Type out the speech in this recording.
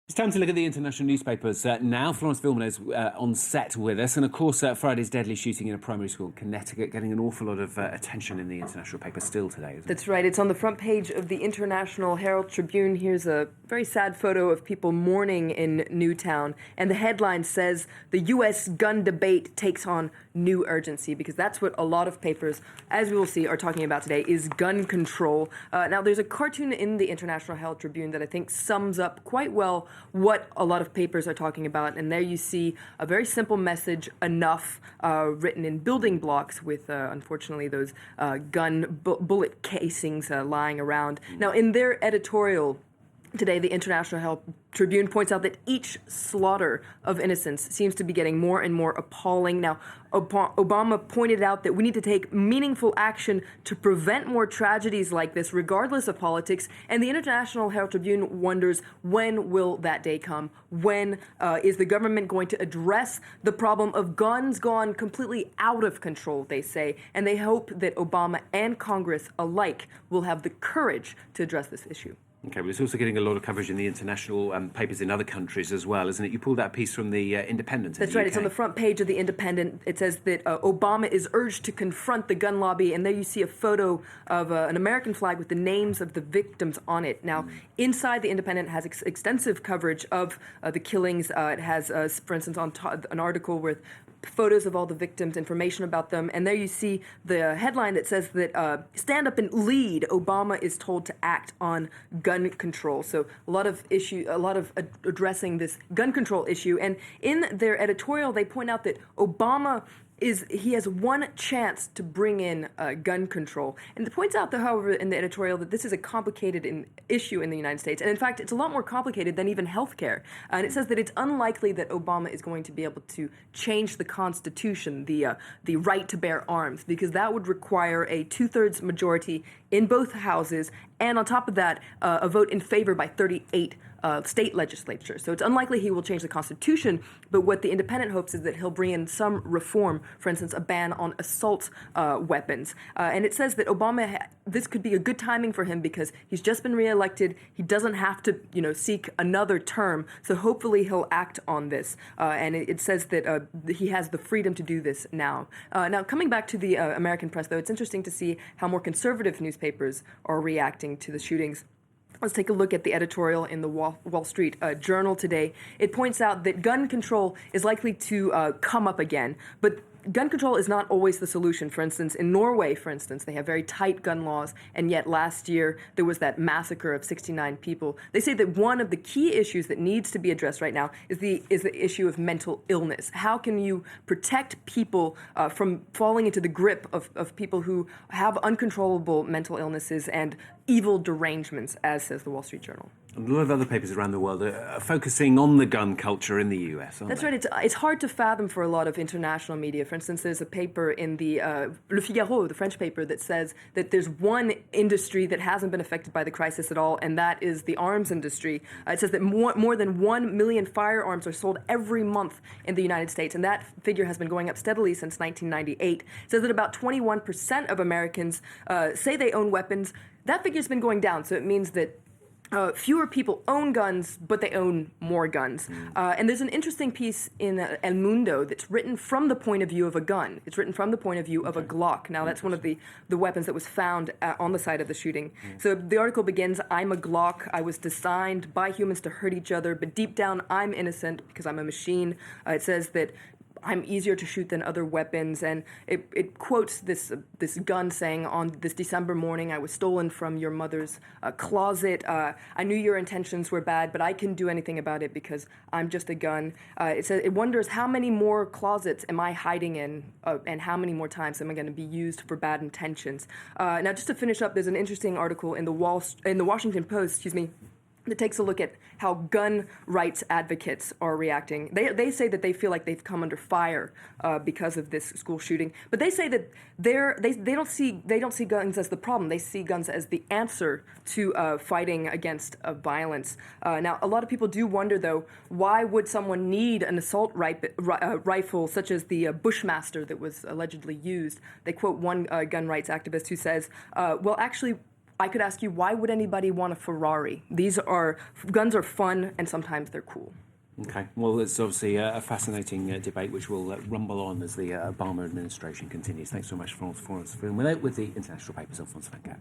It's time to look at the international newspapers now. Florence Vilman is on set with us. And of course, Friday's deadly shooting in a primary school in Connecticut getting an awful lot of attention in the international paper still today, isn't it? That's right. It's on the front page of the International Herald Tribune. Here's a very sad photo of people mourning in Newtown. And the headline says, "The U.S. gun debate takes on new urgency," because that's what a lot of papers, as we will see, are talking about today, is gun control. Now, there's a cartoon in the International Herald Tribune that I think sums up quite well what a lot of papers are talking about. And there you see a very simple message, enough, written in building blocks with, unfortunately, those bullet casings lying around. Now, in their editorial today, the International Herald Tribune points out that each slaughter of innocents seems to be getting more and more appalling. Now, Obama pointed out that we need to take meaningful action to prevent more tragedies like this, regardless of politics. And the International Herald Tribune wonders, when will that day come? When is the government going to address the problem of guns gone completely out of control, they say. And they hope that Obama and Congress alike will have the courage to address this issue. Okay, but it's also getting a lot of coverage in the international papers in other countries as well, isn't it? You pulled that piece from the Independent. That's right. It's on the front page of the Independent. It says that Obama is urged to confront the gun lobby, and there you see a photo of an American flag with the names of the victims on it. Now, inside the Independent has extensive coverage of the killings. It has, for instance, an article with photos of all the victims, information about them, and there you see the headline that says that stand up and lead. Obama is told to act on gun control. So a lot of addressing this gun control issue. And in their editorial, they point out that Obama has one chance to bring in gun control. And it points out, though, however, in the editorial, that this is a complicated issue in the United States. And in fact, it's a lot more complicated than even health care. And it says that it's unlikely that Obama is going to be able to change the Constitution, the right to bear arms, because that would require a 2/3 majority in both houses. And on top of that, a vote in favor by 38 state legislatures. So it's unlikely he will change the Constitution, but what the Independent hopes is that he'll bring in some reform, for instance, a ban on assault weapons. And it says that this could be a good timing for him because he's just been reelected. He doesn't have to, seek another term. So hopefully he'll act on this. And it says that he has the freedom to do this now. Now, coming back to the American press, though, it's interesting to see how more conservative newspapers are reacting to the shootings. Let's take a look at the editorial in the Wall Street Journal today. It points out that gun control is likely to come up again, but gun control is not always the solution. For instance, in Norway, they have very tight gun laws, and yet last year there was that massacre of 69 people. They say that one of the key issues that needs to be addressed right now is the issue of mental illness. How can you protect people from falling into the grip of people who have uncontrollable mental illnesses and evil derangements, as says the Wall Street Journal? A lot of other papers around the world are focusing on the gun culture in the US, aren't That's they? right. It's hard to fathom for a lot of international media. For instance, there's a paper in the Le Figaro, the French paper, that says that there's one industry that hasn't been affected by the crisis at all, and that is the arms industry. It says that more than 1 million firearms are sold every month in the United States, and that figure has been going up steadily since 1998. It says that about 21% of Americans say they own weapons. That figure's been going down, so it means that fewer people own guns, but they own more guns. And there's an interesting piece in El Mundo that's written from the point of view of a gun. It's written from the point of view of a Glock. Now, that's one of the weapons that was found on the site of the shooting. So the article begins, "I'm a Glock. I was designed by humans to hurt each other, but deep down, I'm innocent because I'm a machine." It says that I'm easier to shoot than other weapons, and it quotes this gun saying, "On this December morning, I was stolen from your mother's closet. I knew your intentions were bad, but I couldn't do anything about it because I'm just a gun." It says it wonders how many more closets am I hiding in, and how many more times am I going to be used for bad intentions. Now, just to finish up, there's an interesting article in the Washington Post, that takes a look at how gun rights advocates are reacting. They say that they feel like they've come under fire because of this school shooting, but they say that they don't see guns as the problem. They see guns as the answer to fighting against violence. Now, a lot of people do wonder, though, why would someone need an assault rifle such as the Bushmaster that was allegedly used? They quote one gun rights activist who says, "Well, actually, I could ask you, why would anybody want a Ferrari? Guns are fun, and sometimes they're cool. Okay, well, it's obviously a fascinating debate which will rumble on as the Obama administration continues. Thanks so much, Florence Film, with the international papers on Florence Van Gap.